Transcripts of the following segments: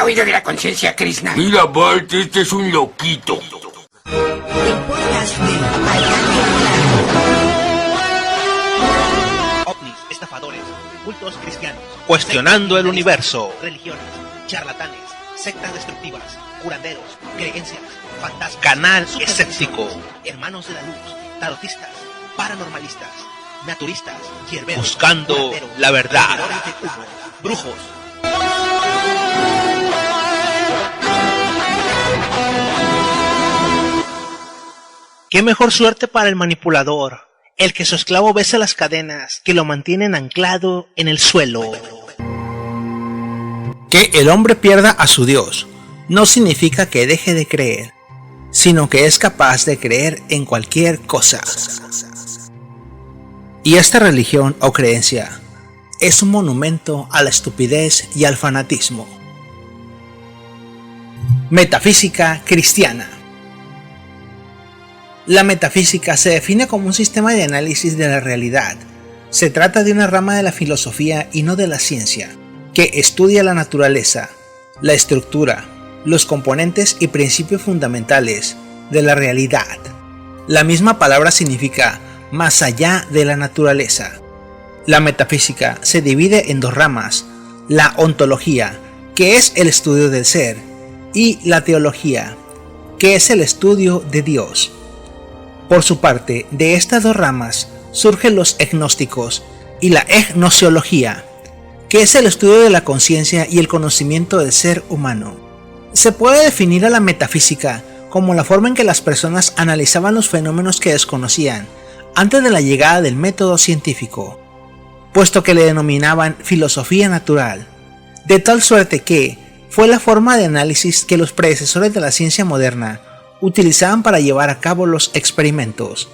oído de la conciencia, Krishna? Mira, Bart, este es un loquito. El podcast de Alcance OVNIs, estafadores, cultos cristianos, cuestionando el universo, religiones, charlatanes, sectas destructivas, curanderos, creencias, fantasmas, canal escéptico, hermanos de la luz, tarotistas, paranormalistas, naturistas, hierberos, buscando la verdad, brujos. Qué mejor suerte para el manipulador, el que su esclavo besa las cadenas que lo mantienen anclado en el suelo. Que el hombre pierda a su Dios no significa que deje de creer, sino que es capaz de creer en cualquier cosa. Y esta religión o creencia es un monumento a la estupidez y al fanatismo. Metafísica cristiana. La metafísica se define como un sistema de análisis de la realidad. Se trata de una rama de la filosofía y no de la ciencia, que estudia la naturaleza, la estructura, los componentes y principios fundamentales de la realidad. La misma palabra significa más allá de la naturaleza. La metafísica se divide en dos ramas: la ontología, que es el estudio del ser, y la teología, que es el estudio de Dios. Por su parte, de estas dos ramas surgen los gnósticos y la gnosiología, que es el estudio de la conciencia y el conocimiento del ser humano. Se puede definir a la metafísica como la forma en que las personas analizaban los fenómenos que desconocían antes de la llegada del método científico, puesto que le denominaban filosofía natural, de tal suerte que fue la forma de análisis que los predecesores de la ciencia moderna utilizaban para llevar a cabo los experimentos.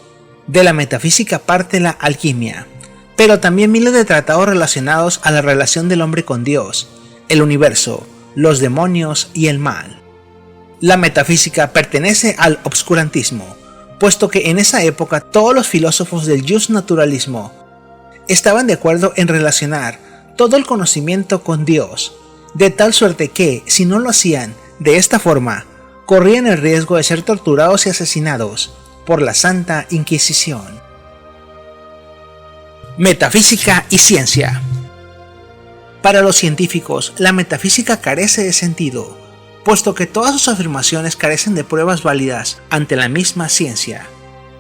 De la metafísica parte la alquimia, pero también miles de tratados relacionados a la relación del hombre con Dios, el universo, los demonios y el mal. La metafísica pertenece al obscurantismo, puesto que en esa época todos los filósofos del justnaturalismo estaban de acuerdo en relacionar todo el conocimiento con Dios, de tal suerte que, si no lo hacían de esta forma, corrían el riesgo de ser torturados y asesinados por la Santa Inquisición. Metafísica y ciencia. Para los científicos, la metafísica carece de sentido, puesto que todas sus afirmaciones carecen de pruebas válidas ante la misma ciencia,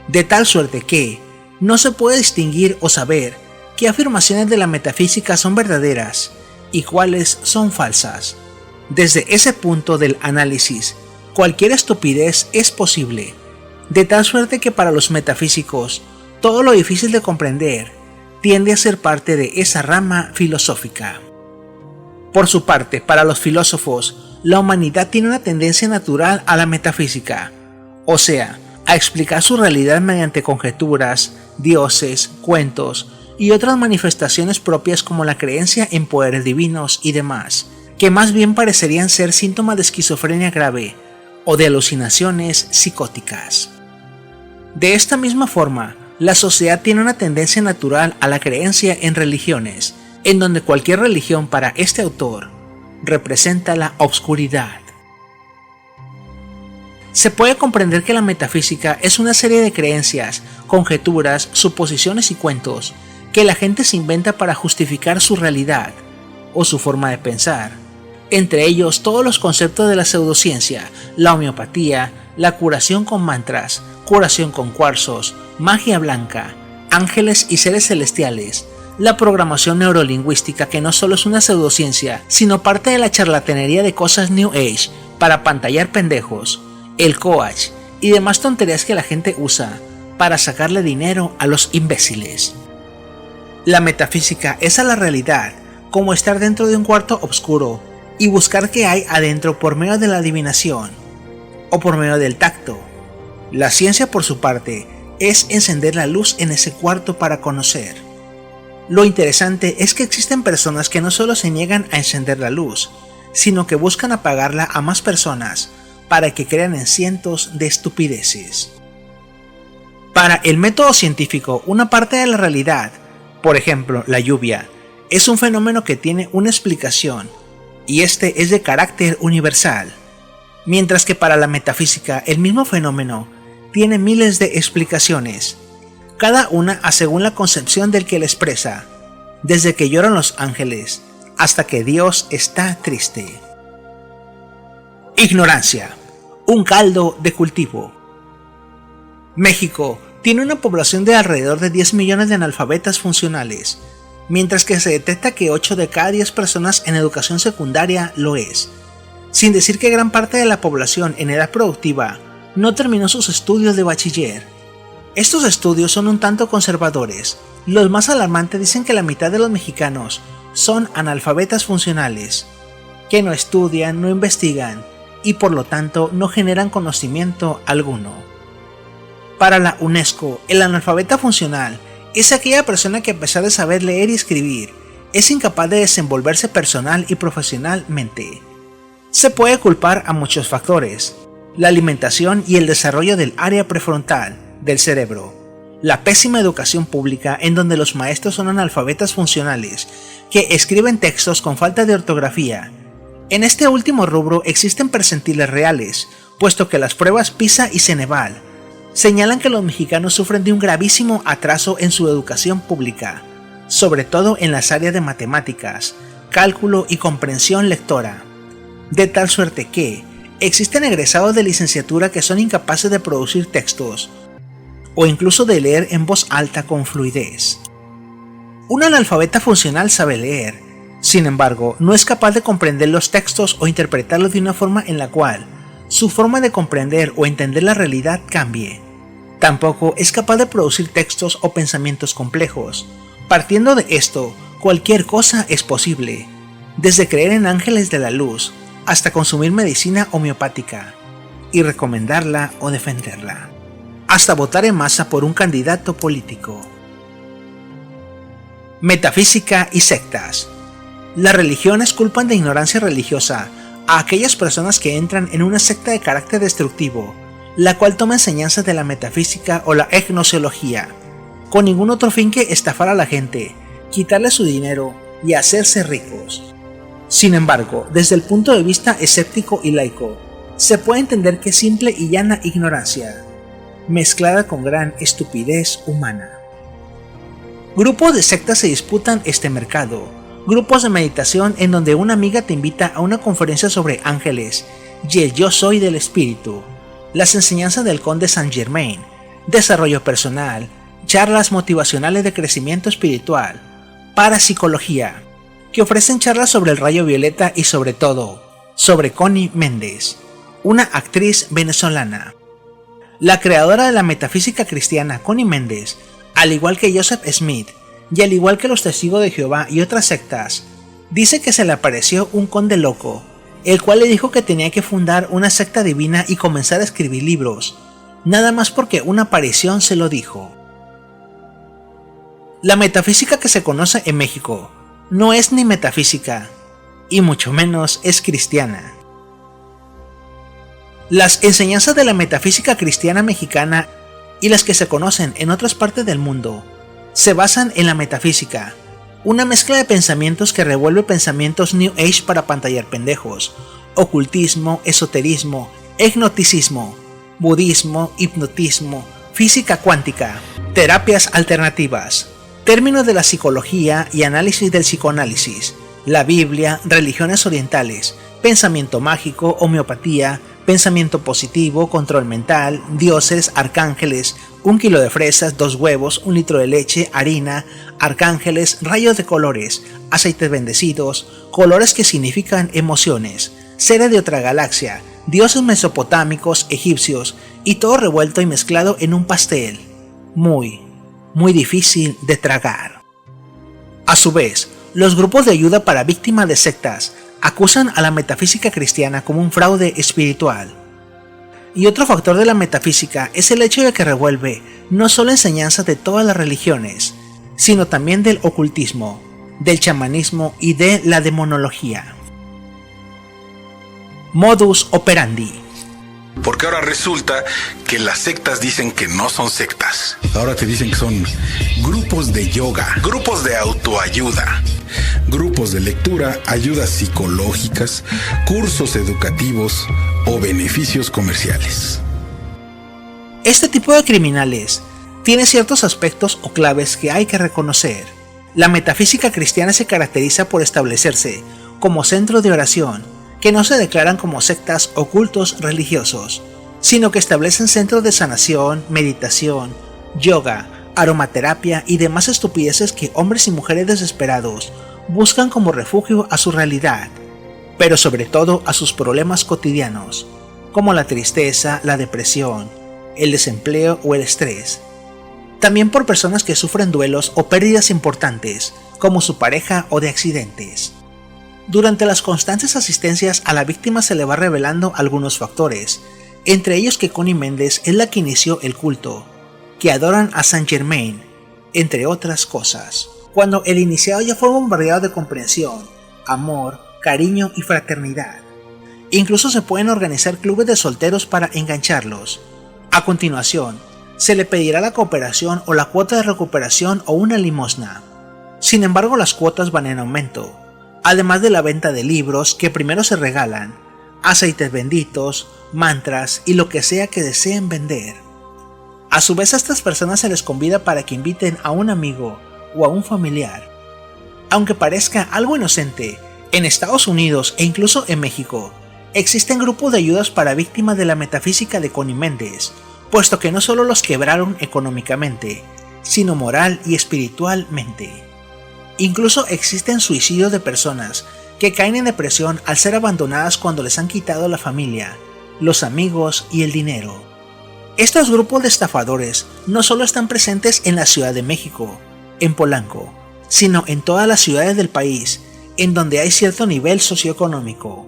de tal suerte que no se puede distinguir o saber qué afirmaciones de la metafísica son verdaderas y cuáles son falsas. Desde ese punto del análisis, cualquier estupidez es posible, de tal suerte que para los metafísicos, todo lo difícil de comprender tiende a ser parte de esa rama filosófica. Por su parte, para los filósofos, la humanidad tiene una tendencia natural a la metafísica, o sea, a explicar su realidad mediante conjeturas, dioses, cuentos y otras manifestaciones propias como la creencia en poderes divinos y demás, que más bien parecerían ser síntomas de esquizofrenia grave o de alucinaciones psicóticas. De esta misma forma, la sociedad tiene una tendencia natural a la creencia en religiones, en donde cualquier religión para este autor representa la obscuridad. Se puede comprender que la metafísica es una serie de creencias, conjeturas, suposiciones y cuentos que la gente se inventa para justificar su realidad o su forma de pensar. Entre ellos todos los conceptos de la pseudociencia, la homeopatía, la curación con mantras, curación con cuarzos, magia blanca, ángeles y seres celestiales, la programación neurolingüística, que no solo es una pseudociencia, sino parte de la charlatanería de cosas New Age para apantallar pendejos, el coach y demás tonterías que la gente usa para sacarle dinero a los imbéciles. La metafísica es a la realidad como estar dentro de un cuarto oscuro y buscar qué hay adentro por medio de la adivinación o por medio del tacto. La ciencia, por su parte, es encender la luz en ese cuarto para conocer. Lo interesante es que existen personas que no solo se niegan a encender la luz, sino que buscan apagarla a más personas para que crean en cientos de estupideces. Para el método científico, una parte de la realidad, por ejemplo la lluvia, es un fenómeno que tiene una explicación y este es de carácter universal, mientras que para la metafísica el mismo fenómeno tiene miles de explicaciones, cada una según la concepción del que la expresa, desde que lloran los ángeles hasta que Dios está triste. Ignorancia, un caldo de cultivo. México tiene una población de alrededor de 10 millones de analfabetas funcionales, mientras que se detecta que 8 de cada 10 personas en educación secundaria lo es, sin decir que gran parte de la población en edad productiva no terminó sus estudios de bachiller. Estos estudios son un tanto conservadores. Los más alarmantes dicen que la mitad de los mexicanos son analfabetas funcionales, que no estudian, no investigan y por lo tanto no generan conocimiento alguno. Para la UNESCO, el analfabeta funcional es aquella persona que a pesar de saber leer y escribir, es incapaz de desenvolverse personal y profesionalmente. Se puede culpar a muchos factores: la alimentación y el desarrollo del área prefrontal del cerebro, la pésima educación pública en donde los maestros son analfabetas funcionales que escriben textos con falta de ortografía. En este último rubro existen percentiles reales, puesto que las pruebas PISA y Ceneval señalan que los mexicanos sufren de un gravísimo atraso en su educación pública, sobre todo en las áreas de matemáticas, cálculo y comprensión lectora, de tal suerte que existen egresados de licenciatura que son incapaces de producir textos o incluso de leer en voz alta con fluidez. Un analfabeta funcional sabe leer, sin embargo, no es capaz de comprender los textos o interpretarlos de una forma en la cual su forma de comprender o entender la realidad cambie. Tampoco es capaz de producir textos o pensamientos complejos. Partiendo de esto, cualquier cosa es posible, desde creer en ángeles de la luz hasta consumir medicina homeopática y recomendarla o defenderla, hasta votar en masa por un candidato político. Metafísica y sectas. Las religiones culpan de ignorancia religiosa a aquellas personas que entran en una secta de carácter destructivo, la cual toma enseñanzas de la metafísica o la gnoseología, con ningún otro fin que estafar a la gente, quitarle su dinero y hacerse ricos. Sin embargo, desde el punto de vista escéptico y laico, se puede entender que es simple y llana ignorancia, mezclada con gran estupidez humana. Grupos de sectas se disputan este mercado. Grupos de meditación en donde una amiga te invita a una conferencia sobre ángeles y el yo soy del espíritu, las enseñanzas del conde Saint Germain, desarrollo personal, charlas motivacionales de crecimiento espiritual, parapsicología, que ofrecen charlas sobre el rayo violeta y sobre todo, sobre Connie Méndez, una actriz venezolana. La creadora de la metafísica cristiana, Connie Méndez, al igual que Joseph Smith, y al igual que los testigos de Jehová y otras sectas, dice que se le apareció un conde loco, el cual le dijo que tenía que fundar una secta divina y comenzar a escribir libros, nada más porque una aparición se lo dijo. La metafísica que se conoce en México no es ni metafísica, y mucho menos es cristiana. Las enseñanzas de la metafísica cristiana mexicana y las que se conocen en otras partes del mundo se basan en la metafísica, una mezcla de pensamientos que revuelve pensamientos New Age para pantallar pendejos, ocultismo, esoterismo, gnosticismo, budismo, hipnotismo, física cuántica, terapias alternativas, términos de la psicología y análisis del psicoanálisis, la Biblia, religiones orientales, pensamiento mágico, homeopatía, pensamiento positivo, control mental, dioses, arcángeles, 1 kilo de fresas, 2 huevos, 1 litro de leche, harina, arcángeles, rayos de colores, aceites bendecidos, colores que significan emociones, seres de otra galaxia, dioses mesopotámicos, egipcios, y todo revuelto y mezclado en un pastel. Muy difícil de tragar. A su vez, los grupos de ayuda para víctimas de sectas acusan a la metafísica cristiana como un fraude espiritual. Y otro factor de la metafísica es el hecho de que revuelve no solo enseñanzas de todas las religiones, sino también del ocultismo, del chamanismo y de la demonología. Modus operandi. Porque ahora resulta que las sectas dicen que no son sectas. Ahora te dicen que son grupos de yoga, grupos de autoayuda. grupos de lectura, ayudas psicológicas, cursos educativos o beneficios comerciales. Este tipo de criminales tiene ciertos aspectos o claves que hay que reconocer. La metafísica cristiana se caracteriza por establecerse como centro de oración, que no se declaran como sectas o cultos religiosos, sino que establecen centros de sanación, meditación, yoga, aromaterapia y demás estupideces que hombres y mujeres desesperados buscan como refugio a su realidad, pero sobre todo a sus problemas cotidianos, como la tristeza, la depresión, el desempleo o el estrés. También por personas que sufren duelos o pérdidas importantes, como su pareja o de accidentes. Durante las constantes asistencias a la víctima se le va revelando algunos factores, entre ellos que Connie Méndez es la que inició el culto, que adoran a Saint Germain, entre otras cosas. Cuando el iniciado ya fue bombardeado de comprensión, amor, cariño y fraternidad. Incluso se pueden organizar clubes de solteros para engancharlos. A continuación, se le pedirá la cooperación o la cuota de recuperación o una limosna. Sin embargo, las cuotas van en aumento, además de la venta de libros que primero se regalan, aceites benditos, mantras y lo que sea que deseen vender. A su vez, a estas personas se les convida para que inviten a un amigo o a un familiar. Aunque parezca algo inocente, en Estados Unidos e incluso en México, existen grupos de ayudas para víctimas de la metafísica de Connie Méndez, puesto que no solo los quebraron económicamente, sino moral y espiritualmente. Incluso existen suicidios de personas que caen en depresión al ser abandonadas cuando les han quitado la familia, los amigos y el dinero. Estos grupos de estafadores no solo están presentes en la Ciudad de México, en Polanco, sino en todas las ciudades del país en donde hay cierto nivel socioeconómico: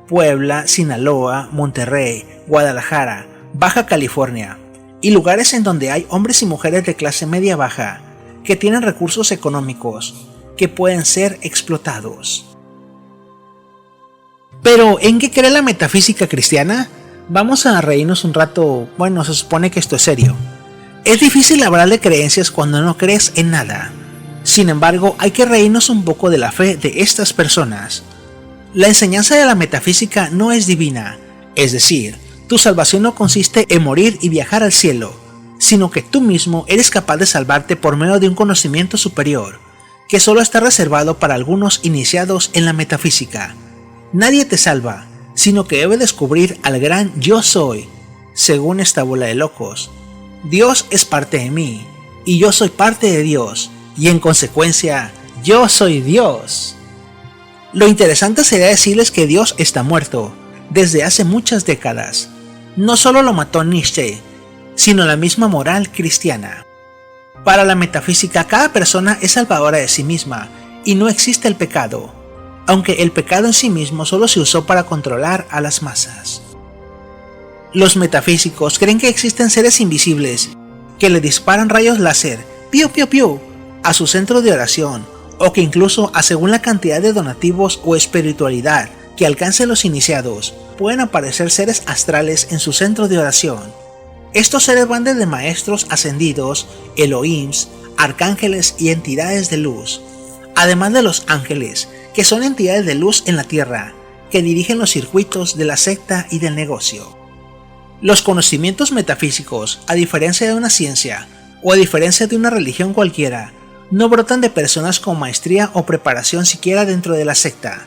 Puebla, Sinaloa, Monterrey, Guadalajara, Baja California, y lugares en donde hay hombres y mujeres de clase media baja que tienen recursos económicos que pueden ser explotados. Pero, ¿en qué cree la metafísica cristiana? Vamos a reírnos un rato. Bueno, se supone que esto es serio. Es difícil hablar de creencias cuando no crees en nada. Sin embargo, hay que reírnos un poco de la fe de estas personas. La enseñanza de la metafísica no es divina, es decir, tu salvación no consiste en morir y viajar al cielo, sino que tú mismo eres capaz de salvarte por medio de un conocimiento superior, que solo está reservado para algunos iniciados en la metafísica. Nadie te salva, sino que debe descubrir al gran Yo Soy, según esta bola de locos. Dios es parte de mí, y yo soy parte de Dios, y en consecuencia, yo soy Dios. Lo interesante sería decirles que Dios está muerto, desde hace muchas décadas. No solo lo mató Nietzsche, sino la misma moral cristiana. Para la metafísica, cada persona es salvadora de sí misma, y no existe el pecado, aunque el pecado en sí mismo solo se usó para controlar a las masas. Los metafísicos creen que existen seres invisibles que le disparan rayos láser, piu piu piu, a su centro de oración, o que incluso, a según la cantidad de donativos o espiritualidad que alcancen los iniciados, pueden aparecer seres astrales en su centro de oración. Estos seres van desde maestros ascendidos, Elohims, arcángeles y entidades de luz, además de los ángeles, que son entidades de luz en la tierra, que dirigen los circuitos de la secta y del negocio. Los conocimientos metafísicos, a diferencia de una ciencia, o a diferencia de una religión cualquiera, no brotan de personas con maestría o preparación siquiera dentro de la secta,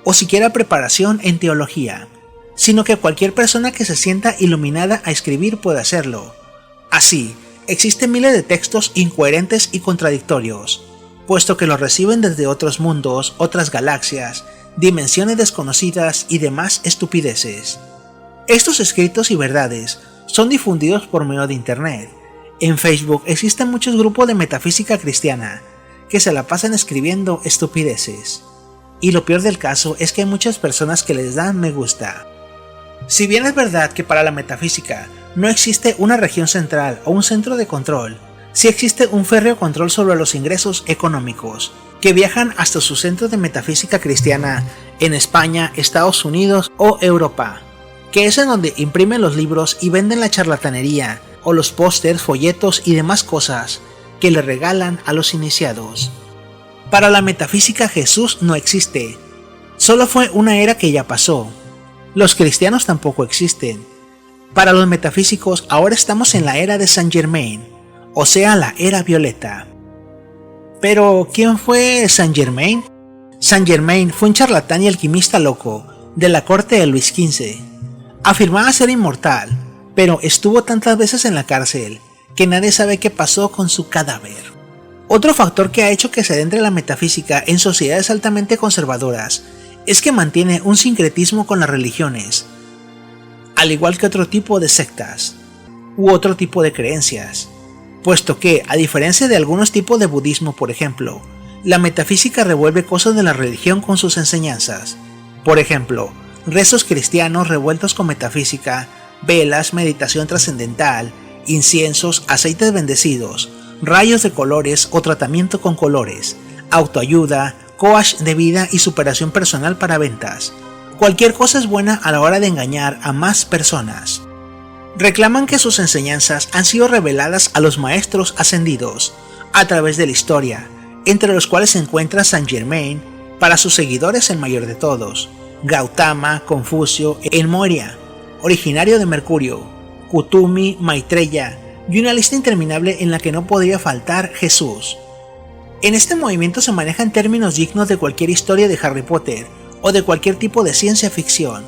o siquiera preparación en teología, sino que cualquier persona que se sienta iluminada a escribir puede hacerlo. Así, existen miles de textos incoherentes y contradictorios, puesto que los reciben desde otros mundos, otras galaxias, dimensiones desconocidas y demás estupideces. Estos escritos y verdades son difundidos por medio de internet. En Facebook existen muchos grupos de metafísica cristiana que se la pasan escribiendo estupideces. Y lo peor del caso es que hay muchas personas que les dan me gusta. Si bien es verdad que para la metafísica no existe una región central o un centro de control, sí existe un férreo control sobre los ingresos económicos, que viajan hasta su centro de metafísica cristiana en España, Estados Unidos o Europa, que es en donde imprimen los libros y venden la charlatanería, o los pósters, folletos y demás cosas que le regalan a los iniciados. Para la metafísica Jesús no existe, solo fue una era que ya pasó. Los cristianos tampoco existen. Para los metafísicos ahora estamos en la era de Saint Germain, o sea la era violeta. Pero, ¿quién fue Saint Germain? Saint Germain fue un charlatán y alquimista loco de la corte de Luis XV. Afirmaba ser inmortal, pero estuvo tantas veces en la cárcel que nadie sabe qué pasó con su cadáver. Otro factor que ha hecho que se adentre la metafísica en sociedades altamente conservadoras es que mantiene un sincretismo con las religiones, al igual que otro tipo de sectas u otro tipo de creencias, puesto que, a diferencia de algunos tipos de budismo por ejemplo, la metafísica revuelve cosas de la religión con sus enseñanzas. Por ejemplo, rezos cristianos revueltos con metafísica, velas, meditación trascendental, inciensos, aceites bendecidos, rayos de colores o tratamiento con colores, autoayuda, coach de vida y superación personal para ventas. Cualquier cosa es buena a la hora de engañar a más personas. Reclaman que sus enseñanzas han sido reveladas a los maestros ascendidos a través de la historia, entre los cuales se encuentra Saint Germain, para sus seguidores el mayor de todos, Gautama, Confucio, El Moria, originario de Mercurio, Kutumi, Maitreya, y una lista interminable en la que no podría faltar Jesús. En este movimiento se manejan términos dignos de cualquier historia de Harry Potter o de cualquier tipo de ciencia ficción,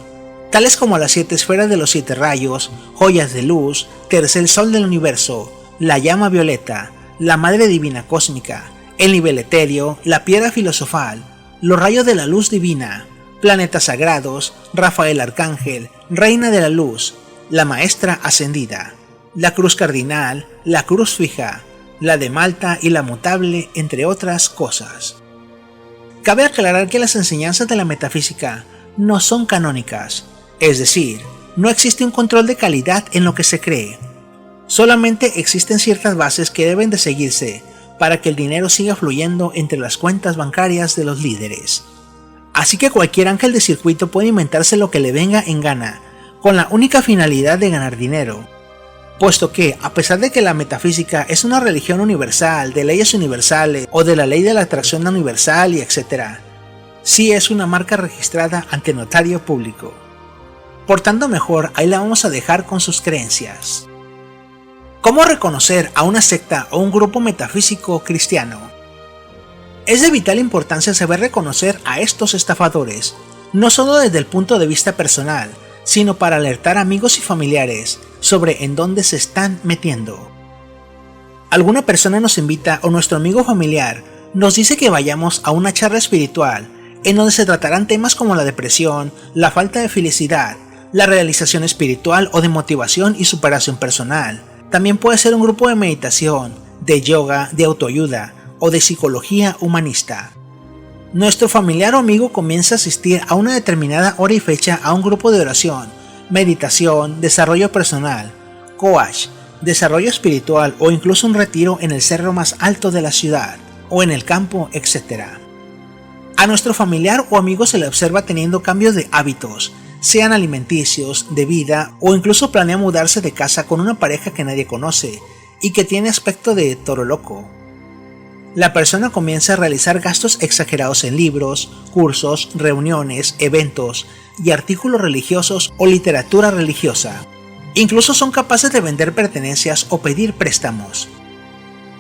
tales como las 7 esferas de los 7 rayos, joyas de luz, tercer sol del universo, la llama violeta, la madre divina cósmica, el nivel etéreo, la piedra filosofal, los rayos de la luz divina, planetas sagrados, Rafael Arcángel, reina de la luz, la maestra ascendida, la cruz cardinal, la cruz fija, la de Malta y la mutable, entre otras cosas. Cabe aclarar que las enseñanzas de la metafísica no son canónicas, es decir, no existe un control de calidad en lo que se cree. Solamente existen ciertas bases que deben de seguirse para que el dinero siga fluyendo entre las cuentas bancarias de los líderes. Así que cualquier ángel de circuito puede inventarse lo que le venga en gana, con la única finalidad de ganar dinero. Puesto que, a pesar de que la metafísica es una religión universal, de leyes universales o de la ley de la atracción universal y etc., sí es una marca registrada ante notario público. Por tanto, mejor ahí la vamos a dejar con sus creencias. ¿Cómo reconocer a una secta o un grupo metafísico cristiano? Es de vital importancia saber reconocer a estos estafadores, no solo desde el punto de vista personal, sino para alertar a amigos y familiares sobre en dónde se están metiendo. Alguna persona nos invita o nuestro amigo familiar nos dice que vayamos a una charla espiritual en donde se tratarán temas como la depresión, la falta de felicidad, la realización espiritual o de motivación y superación personal. También puede ser un grupo de meditación, de yoga, de autoayuda o de psicología humanista. Nuestro familiar o amigo comienza a asistir a una determinada hora y fecha a un grupo de oración, meditación, desarrollo personal, coach, desarrollo espiritual o incluso un retiro en el cerro más alto de la ciudad o en el campo, etc. A nuestro familiar o amigo se le observa teniendo cambios de hábitos, sean alimenticios, de vida o incluso planea mudarse de casa con una pareja que nadie conoce y que tiene aspecto de toro loco. La persona comienza a realizar gastos exagerados en libros, cursos, reuniones, eventos y artículos religiosos o literatura religiosa. Incluso son capaces de vender pertenencias o pedir préstamos.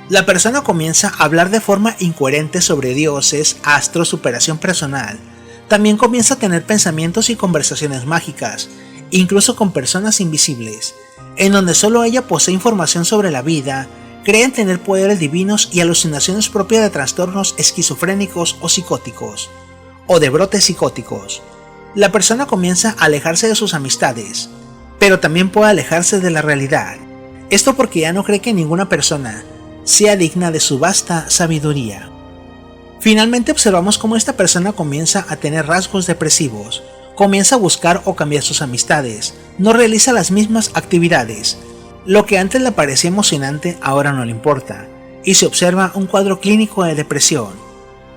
La persona comienza a hablar de forma incoherente sobre dioses, astros, superación personal. También comienza a tener pensamientos y conversaciones mágicas, incluso con personas invisibles, en donde solo ella posee información sobre la vida, creen tener poderes divinos y alucinaciones propias de trastornos esquizofrénicos o psicóticos, o de brotes psicóticos. La persona comienza a alejarse de sus amistades, pero también puede alejarse de la realidad. Esto porque ya no cree que ninguna persona sea digna de su vasta sabiduría. Finalmente observamos cómo esta persona comienza a tener rasgos depresivos, comienza a buscar o cambiar sus amistades, no realiza las mismas actividades. Lo que antes le parecía emocionante ahora no le importa, y se observa un cuadro clínico de depresión.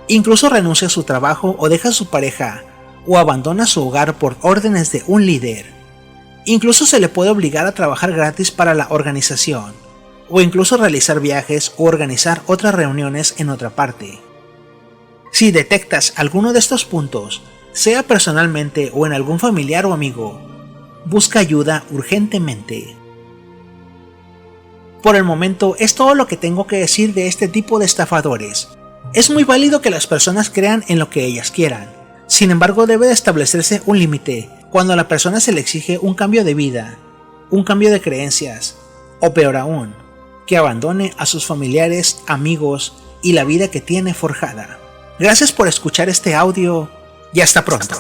Incluso renuncia a su trabajo o deja a su pareja, o abandona su hogar por órdenes de un líder. Incluso se le puede obligar a trabajar gratis para la organización, o incluso realizar viajes o organizar otras reuniones en otra parte. Si detectas alguno de estos puntos, sea personalmente o en algún familiar o amigo, busca ayuda urgentemente. Por el momento es todo lo que tengo que decir de este tipo de estafadores. Es muy válido que las personas crean en lo que ellas quieran. Sin embargo, debe de establecerse un límite cuando a la persona se le exige un cambio de vida, un cambio de creencias, o peor aún, que abandone a sus familiares, amigos y la vida que tiene forjada. Gracias por escuchar este audio y hasta pronto.